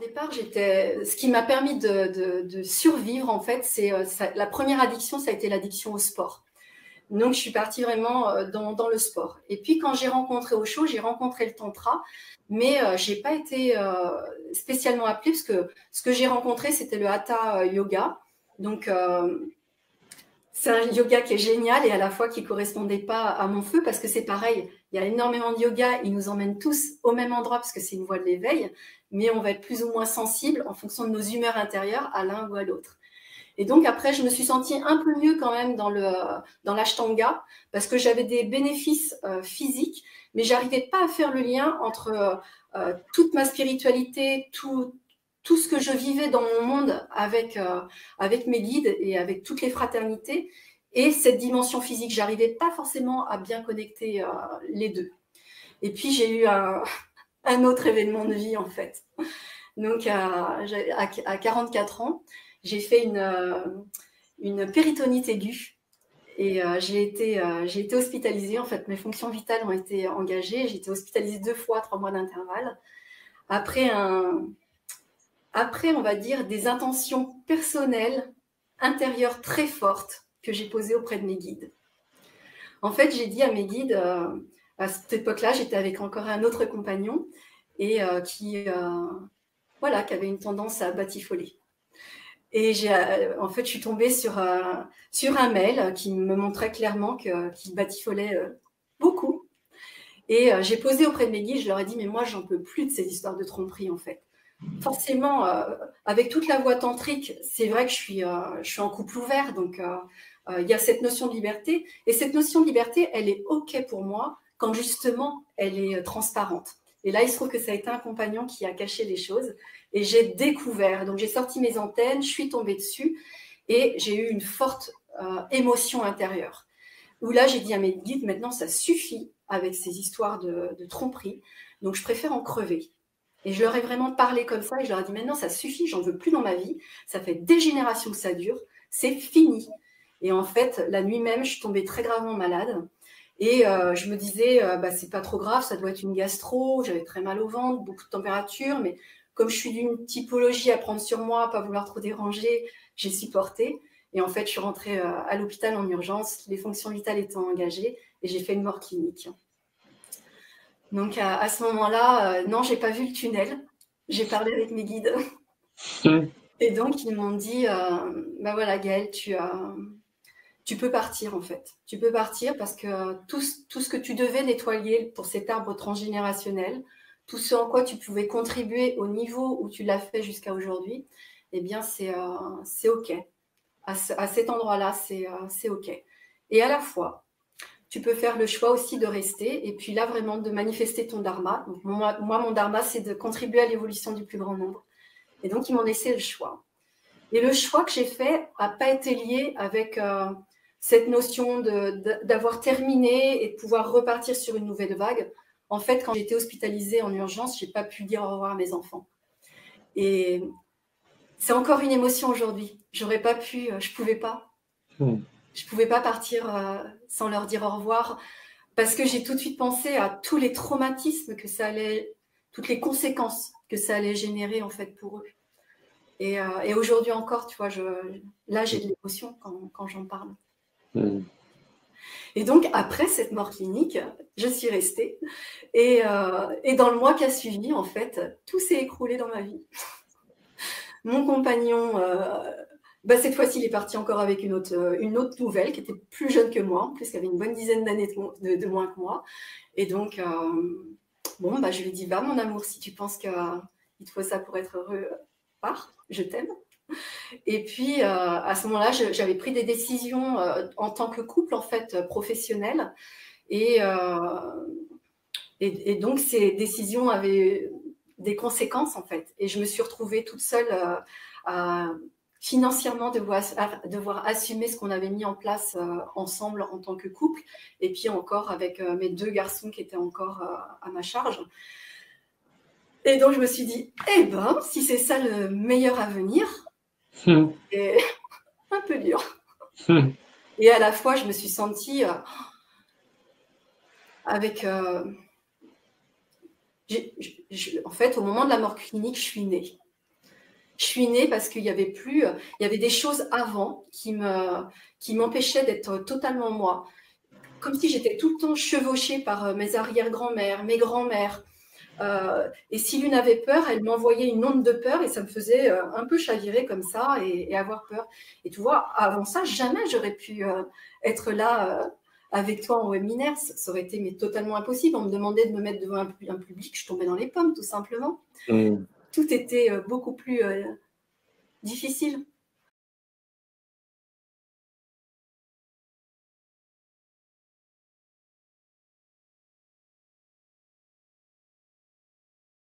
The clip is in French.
départ, ce qui m'a permis de survivre, en fait, la première addiction, ça a été l'addiction au sport. Donc, je suis partie vraiment dans le sport. Et puis, quand j'ai rencontré Osho, j'ai rencontré le tantra, mais je n'ai pas été spécialement appelée parce que ce que j'ai rencontré, c'était le hatha yoga. Donc, c'est un yoga qui est génial et à la fois qui ne correspondait pas à mon feu parce que c'est pareil, il y a énormément de yoga, ils nous emmènent tous au même endroit parce que c'est une voie de l'éveil, mais on va être plus ou moins sensible en fonction de nos humeurs intérieures à l'un ou à l'autre. Et donc après, je me suis sentie un peu mieux quand même dans l'ashtanga parce que j'avais des bénéfices physiques, mais j'arrivais pas à faire le lien entre toute ma spiritualité, tout ce que je vivais dans mon monde avec mes guides et avec toutes les fraternités et cette dimension physique. J'arrivais pas forcément à bien connecter les deux. Et puis j'ai eu un autre événement de vie en fait. Donc à 44 ans, j'ai fait une péritonite aiguë et j'ai été hospitalisée. En fait, mes fonctions vitales ont été engagées. J'ai été hospitalisée 2 fois, 3 mois d'intervalle. Après, on va dire, des intentions personnelles, intérieures très fortes que j'ai posées auprès de mes guides. En fait, j'ai dit à mes guides, à cette époque-là, j'étais avec encore un autre compagnon et qui avait une tendance à batifoler. Et en fait, je suis tombée sur un mail qui me montrait clairement qu'il batifolait beaucoup. Et j'ai posé auprès de mes guides, je leur ai dit, mais moi, j'en peux plus de ces histoires de tromperie, en fait. Forcément, avec toute la voie tantrique, c'est vrai que je suis en couple ouvert, donc il y a cette notion de liberté. Et cette notion de liberté, elle est OK pour moi quand justement, elle est transparente. Et là, il se trouve que ça a été un compagnon qui a caché les choses. Et j'ai découvert, donc j'ai sorti mes antennes, je suis tombée dessus et j'ai eu une forte émotion intérieure. Où là, j'ai dit à mes guides, maintenant, ça suffit avec ces histoires de tromperie. Donc, je préfère en crever. Et je leur ai vraiment parlé comme ça et je leur ai dit, maintenant, ça suffit, j'en veux plus dans ma vie. Ça fait des générations que ça dure. C'est fini. Et en fait, la nuit même, je suis tombée très gravement malade. Et je me disais, c'est pas trop grave, ça doit être une gastro. J'avais très mal au ventre, beaucoup de température. Mais comme je suis d'une typologie à prendre sur moi, pas vouloir trop déranger, j'ai supporté. Et en fait, je suis rentrée à l'hôpital en urgence, les fonctions vitales étant engagées, et j'ai fait une mort clinique. Donc, à ce moment-là, non, j'ai pas vu le tunnel. J'ai parlé avec mes guides. Et donc, ils m'ont dit, voilà, Gaëlle, tu peux partir, en fait. Tu peux partir parce que tout ce que tu devais nettoyer pour cet arbre transgénérationnel, tout ce en quoi tu pouvais contribuer au niveau où tu l'as fait jusqu'à aujourd'hui, eh bien, c'est OK. À cet endroit-là, c'est OK. Et à la fois, tu peux faire le choix aussi de rester et puis là, vraiment, de manifester ton dharma. Donc, moi, mon dharma, c'est de contribuer à l'évolution du plus grand nombre. Et donc, ils m'ont laissé le choix. Et le choix que j'ai fait n'a pas été lié avec cette notion d'avoir terminé et de pouvoir repartir sur une nouvelle vague. En fait, quand j'étais hospitalisée en urgence, je n'ai pas pu dire au revoir à mes enfants. Et c'est encore une émotion aujourd'hui. J'aurais pas pu, je pouvais pas. Je pouvais pas partir sans leur dire au revoir parce que j'ai tout de suite pensé à tous les traumatismes que ça allait, toutes les conséquences que ça allait générer en fait pour eux. Et aujourd'hui encore, tu vois, là j'ai de l'émotion quand j'en parle. Et donc après cette mort clinique, je suis restée et dans le mois qui a suivi, en fait, tout s'est écroulé dans ma vie. Mon compagnon, cette fois-ci, il est parti encore avec une autre nouvelle qui était plus jeune que moi, en plus, qui avait une bonne dizaine d'années de moins que moi. Et donc, je lui ai dit, va mon amour, si tu penses qu'il te faut ça pour être heureux, pars, je t'aime. Et puis, à ce moment-là, j'avais pris des décisions en tant que couple, en fait, professionnel. Et donc, ces décisions avaient des conséquences, en fait. Et je me suis retrouvée toute seule financièrement devoir assumer ce qu'on avait mis en place ensemble en tant que couple. Et puis encore avec mes 2 garçons qui étaient encore à ma charge. Et donc, je me suis dit, si c'est ça le meilleur avenir, c'est un peu dur. Et à la fois, je me suis sentie avec... en fait, au moment de la mort clinique, je suis née. Je suis née parce qu'il y avait plus, il y avait des choses avant qui m'empêchaient d'être totalement moi. Comme si j'étais tout le temps chevauchée par mes arrière-grand-mères, mes grands-mères. Et si l'une avait peur, elle m'envoyait une onde de peur et ça me faisait un peu chavirer comme ça et avoir peur. Et tu vois, avant ça, jamais j'aurais pu être là avec toi en webinaire. Ça aurait été mais totalement impossible. On me demandait de me mettre devant un public, je tombais dans les pommes tout simplement. Tout était beaucoup plus difficile.